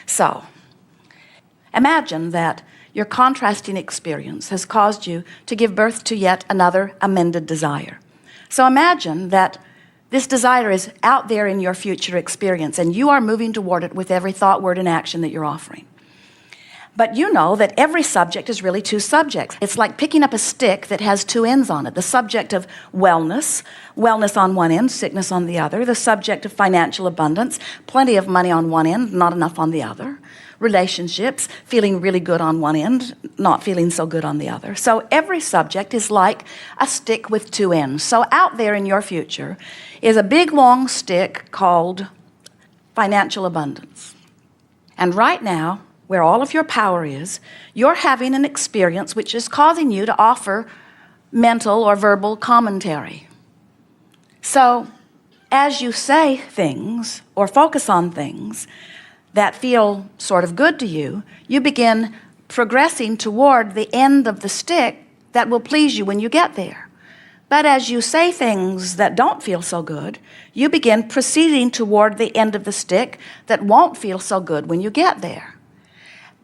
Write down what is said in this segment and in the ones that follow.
So, imagine that your contrasting experience has caused you to give birth to yet another amended desire. So imagine that this desire is out there in your future experience, and you are moving toward it with every thought, word, and action that you're offering. But you know that every subject is really two subjects. It's like picking up a stick that has two ends on it. The subject of wellness on one end, sickness on the other. The subject of financial abundance, plenty of money on one end, not enough on the other. Relationships, feeling really good on one end, not feeling so good on the other. So every subject is like a stick with two ends. So out there in your future is a big long stick called financial abundance. And right now, where all of your power is, you're having an experience which is causing you to offer mental or verbal commentary. So as you say things or focus on things that feel sort of good to you, you begin progressing toward the end of the stick that will please you when you get there. But as you say things that don't feel so good, you begin proceeding toward the end of the stick that won't feel so good when you get there.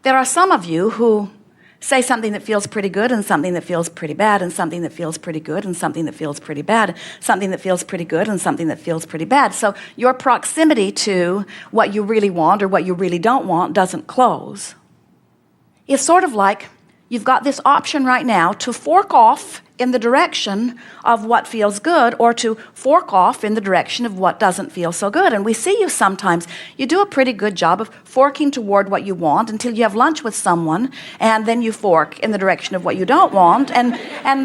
There are some of you who say something that feels pretty good and something that feels pretty bad and something that feels pretty good and something that feels pretty bad, something that feels pretty good and something that feels pretty bad. So your proximity to what you really want or what you really don't want doesn't close. It's sort of like you've got this option right now to fork off in the direction of what feels good or to fork off in the direction of what doesn't feel so good. And we see you sometimes, you do a pretty good job of forking toward what you want until you have lunch with someone, and then you fork in the direction of what you don't want, and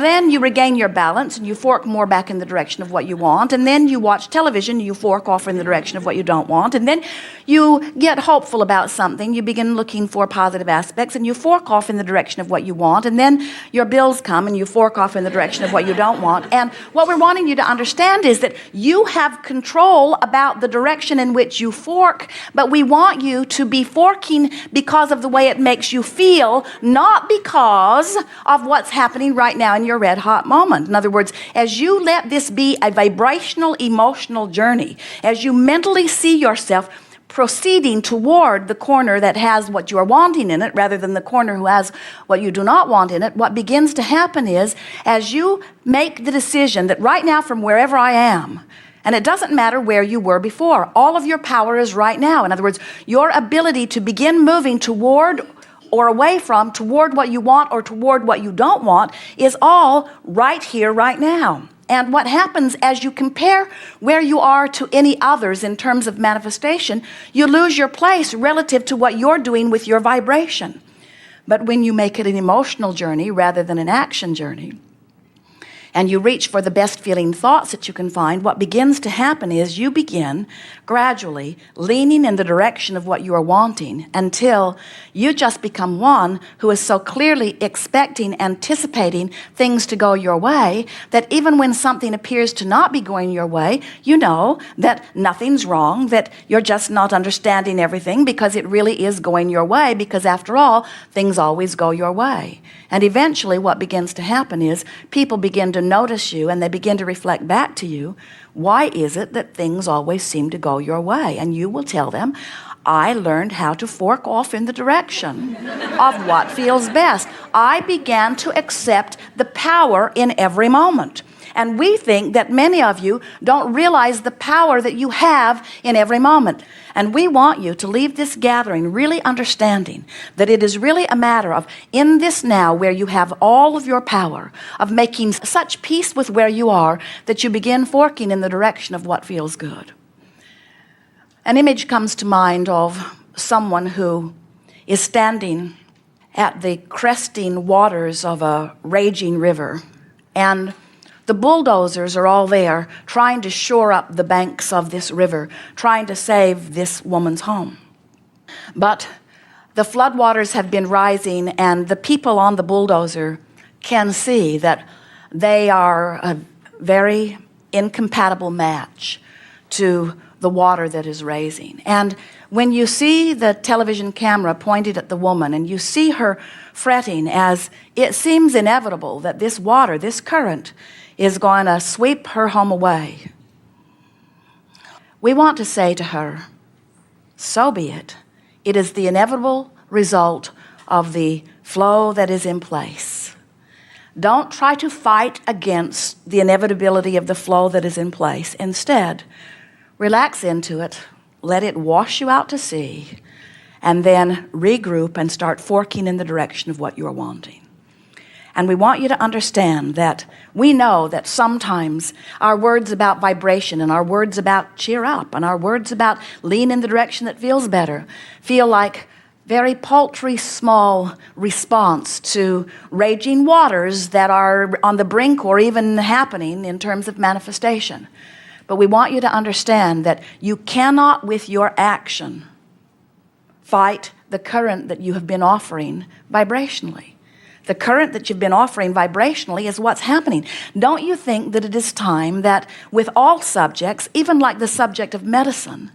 then you regain your balance and you fork more back in the direction of what you want, and then you watch television, you fork off in the direction of what you don't want, and then you get hopeful about something, you begin looking for positive aspects, and you fork off in the direction of what you want, and then your bills come and you fork off in the direction of what you don't want. And what we're wanting you to understand is that you have control about the direction in which you fork, but we want you to be forking because of the way it makes you feel, not because of what's happening right now in your red hot moment. In other words, as you let this be a vibrational, emotional journey, as you mentally see yourself proceeding toward the corner that has what you are wanting in it rather than the corner who has what you do not want in it, what begins to happen is as you make the decision that right now from wherever I am, and it doesn't matter where you were before, all of your power is right now. In other words, your ability to begin moving toward or away from, toward what you want or toward what you don't want is all right here, right now. And what happens as you compare where you are to any others in terms of manifestation, you lose your place relative to what you're doing with your vibration. But when you make it an emotional journey rather than an action journey, and you reach for the best feeling thoughts that you can find, what begins to happen is you begin gradually leaning in the direction of what you are wanting until you just become one who is so clearly expecting, anticipating things to go your way that even when something appears to not be going your way, you know that nothing's wrong, that you're just not understanding everything because it really is going your way, because after all, things always go your way. And eventually what begins to happen is people begin to notice you and they begin to reflect back to you, why is it that things always seem to go your way? And you will tell them, I learned how to fork off in the direction of what feels best. I began to accept the power in every moment. And we think that many of you don't realize the power that you have in every moment. And we want you to leave this gathering really understanding that it is really a matter of, in this now where you have all of your power, of making such peace with where you are that you begin forking in the direction of what feels good. An image comes to mind of someone who is standing at the cresting waters of a raging river, and the bulldozers are all there trying to shore up the banks of this river, trying to save this woman's home. But the floodwaters have been rising, and the people on the bulldozer can see that they are a very incompatible match to the water that is raising. And when you see the television camera pointed at the woman and you see her fretting as it seems inevitable that this water, this current, is going to sweep her home away, we want to say to her, so be it. It is the inevitable result of the flow that is in place. Don't try to fight against the inevitability of the flow that is in place. Instead, relax into it, let it wash you out to sea, and then regroup and start forking in the direction of what you're wanting. And we want you to understand that we know that sometimes our words about vibration and our words about cheer up and our words about lean in the direction that feels better feel like very paltry, small response to raging waters that are on the brink or even happening in terms of manifestation. But we want you to understand that you cannot, with your action, fight the current that you have been offering vibrationally. The current that you've been offering vibrationally is what's happening. Don't you think that it is time that with all subjects, even like the subject of medicine,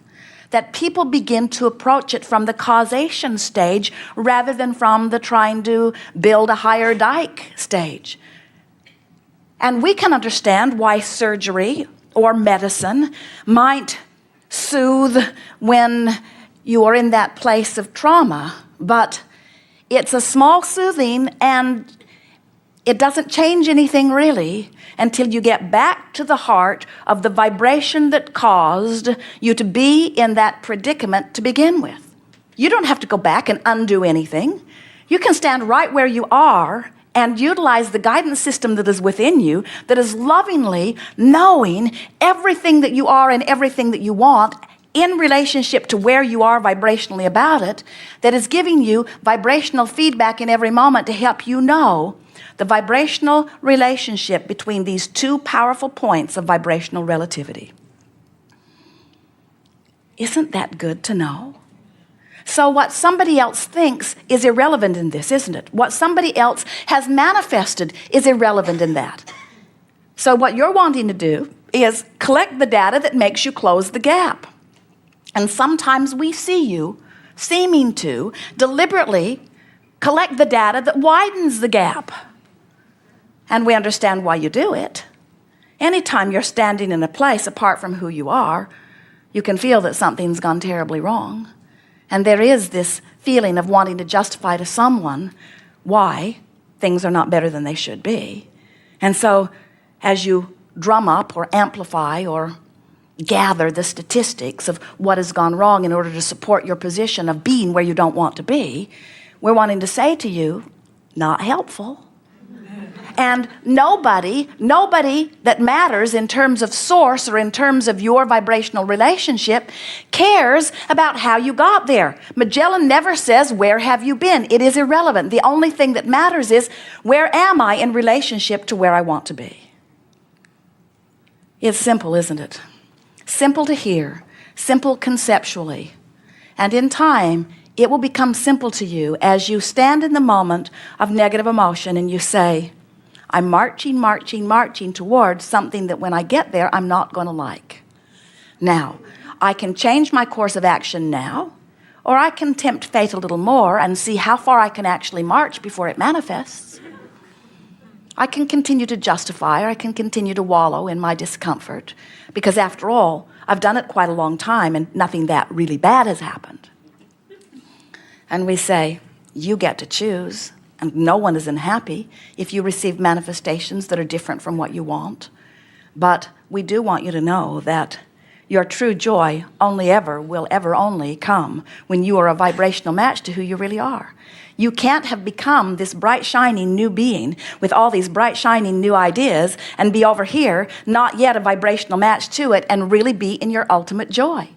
that people begin to approach it from the causation stage rather than from the trying to build a higher dike stage? And we can understand why surgery or medicine might soothe when you are in that place of trauma, but it's a small soothing, and it doesn't change anything really until you get back to the heart of the vibration that caused you to be in that predicament to begin with. You don't have to go back and undo anything. You can stand right where you are and utilize the guidance system that is within you, that is lovingly knowing everything that you are and everything that you want in relationship to where you are vibrationally about it, that is giving you vibrational feedback in every moment to help you know the vibrational relationship between these two powerful points of vibrational relativity. Isn't that good to know? So what somebody else thinks is irrelevant in this, isn't it? What somebody else has manifested is irrelevant in that. So what you're wanting to do is collect the data that makes you close the gap. And sometimes we see you seeming to deliberately collect the data that widens the gap. And we understand why you do it. Anytime you're standing in a place apart from who you are, you can feel that something's gone terribly wrong. And there is this feeling of wanting to justify to someone why things are not better than they should be. And so as you drum up or amplify or gather the statistics of what has gone wrong in order to support your position of being where you don't want to be, we're wanting to say to you, not helpful. And nobody that matters in terms of source or in terms of your vibrational relationship cares about how you got there. Magellan never says, where have you been? It is irrelevant. The only thing that matters is, where am I in relationship to where I want to be? It's simple, isn't it? Simple to hear, simple conceptually. And in time, it will become simple to you as you stand in the moment of negative emotion and you say, I'm marching towards something that when I get there, I'm not going to like. Now, I can change my course of action now, or I can tempt fate a little more and see how far I can actually march before it manifests. I can continue to justify, or I can continue to wallow in my discomfort, because after all, I've done it quite a long time and nothing that really bad has happened. And we say, you get to choose, and no one is unhappy if you receive manifestations that are different from what you want. But we do want you to know that your true joy will ever only come when you are a vibrational match to who you really are. You can't have become this bright, shining new being with all these bright, shining new ideas and be over here, not yet a vibrational match to it, and really be in your ultimate joy.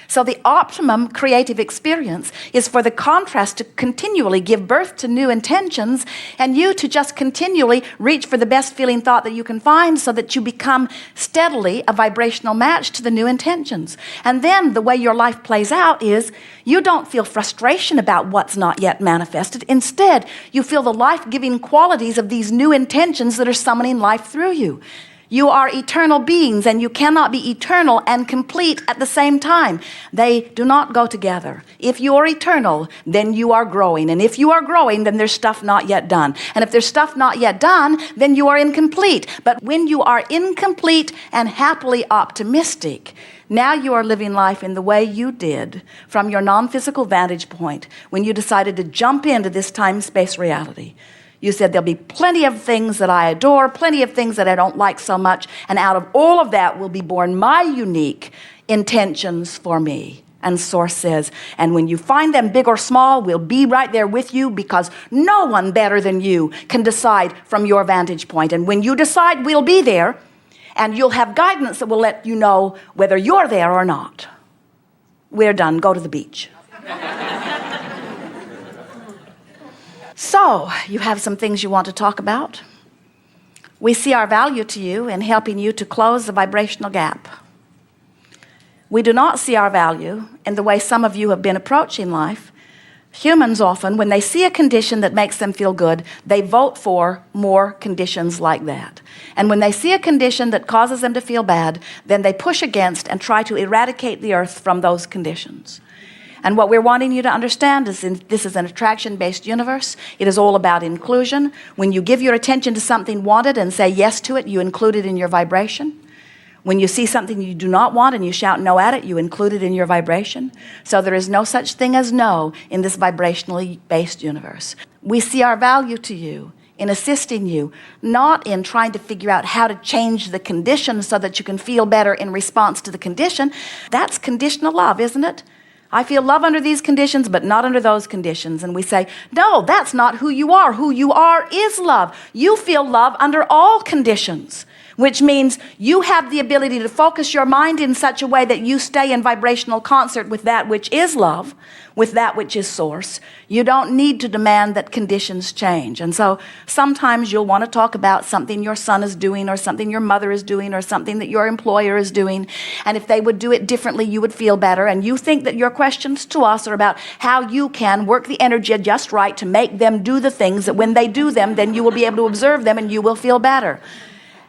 So the optimum creative experience is for the contrast to continually give birth to new intentions and you to just continually reach for the best feeling thought that you can find so that you become steadily a vibrational match to the new intentions. And then the way your life plays out is you don't feel frustration about what's not yet manifested. Instead, you feel the life-giving qualities of these new intentions that are summoning life through you. You are eternal beings, and you cannot be eternal and complete at the same time. They do not go together. If you are eternal, then you are growing. And if you are growing, then there's stuff not yet done. And if there's stuff not yet done, then you are incomplete. But when you are incomplete and happily optimistic, now you are living life in the way you did from your non-physical vantage point when you decided to jump into this time-space reality. You said there'll be plenty of things that I adore, plenty of things that I don't like so much, and out of all of that will be born my unique intentions for me. And Source says, and when you find them big or small, we'll be right there with you, because no one better than you can decide from your vantage point. And when you decide, we'll be there, and you'll have guidance that will let you know whether you're there or not. We're done. Go to the beach. So, you have some things you want to talk about. We see our value to you in helping you to close the vibrational gap. We do not see our value in the way some of you have been approaching life. Humans often, when they see a condition that makes them feel good, they vote for more conditions like that. And when they see a condition that causes them to feel bad, then they push against and try to eradicate the earth from those conditions. And what we're wanting you to understand is this is an attraction-based universe. It is all about inclusion. When you give your attention to something wanted and say yes to it, you include it in your vibration. When you see something you do not want and you shout no at it, you include it in your vibration. So there is no such thing as no in this vibrationally based universe. We see our value to you in assisting you, not in trying to figure out how to change the condition so that you can feel better in response to the condition. That's conditional love, isn't it? I feel love under these conditions, but not under those conditions. And we say, no, that's not who you are. Who you are is love. You feel love under all conditions, which means you have the ability to focus your mind in such a way that you stay in vibrational concert with that which is love, with that which is source. You don't need to demand that conditions change. And so sometimes you'll want to talk about something your son is doing, or something your mother is doing, or something that your employer is doing. And if they would do it differently, you would feel better. And you think that your questions to us are about how you can work the energy just right to make them do the things that when they do them, then you will be able to observe them and you will feel better.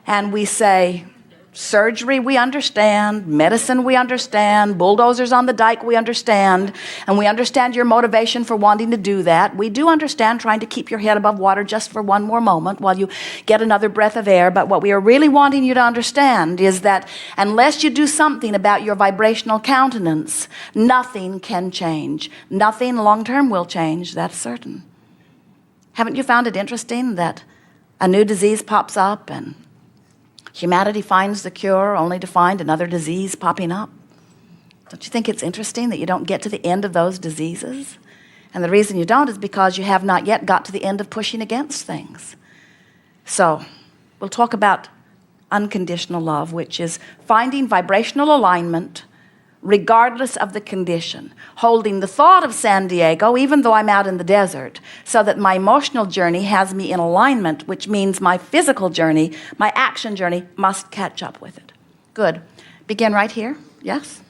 And we say, surgery we understand, medicine we understand, bulldozers on the dike we understand, and we understand your motivation for wanting to do that. We do understand trying to keep your head above water just for one more moment while you get another breath of air. But what we are really wanting you to understand is that unless you do something about your vibrational countenance, nothing can change. Nothing long-term will change, that's certain. Haven't you found it interesting that a new disease pops up and humanity finds the cure only to find another disease popping up? Don't you think it's interesting that you don't get to the end of those diseases? And the reason you don't is because you have not yet got to the end of pushing against things. So we'll talk about unconditional love, which is finding vibrational alignment regardless of the condition, holding the thought of San Diego, even though I'm out in the desert, so that my emotional journey has me in alignment, which means my physical journey, my action journey, must catch up with it. Good. Begin right here. Yes?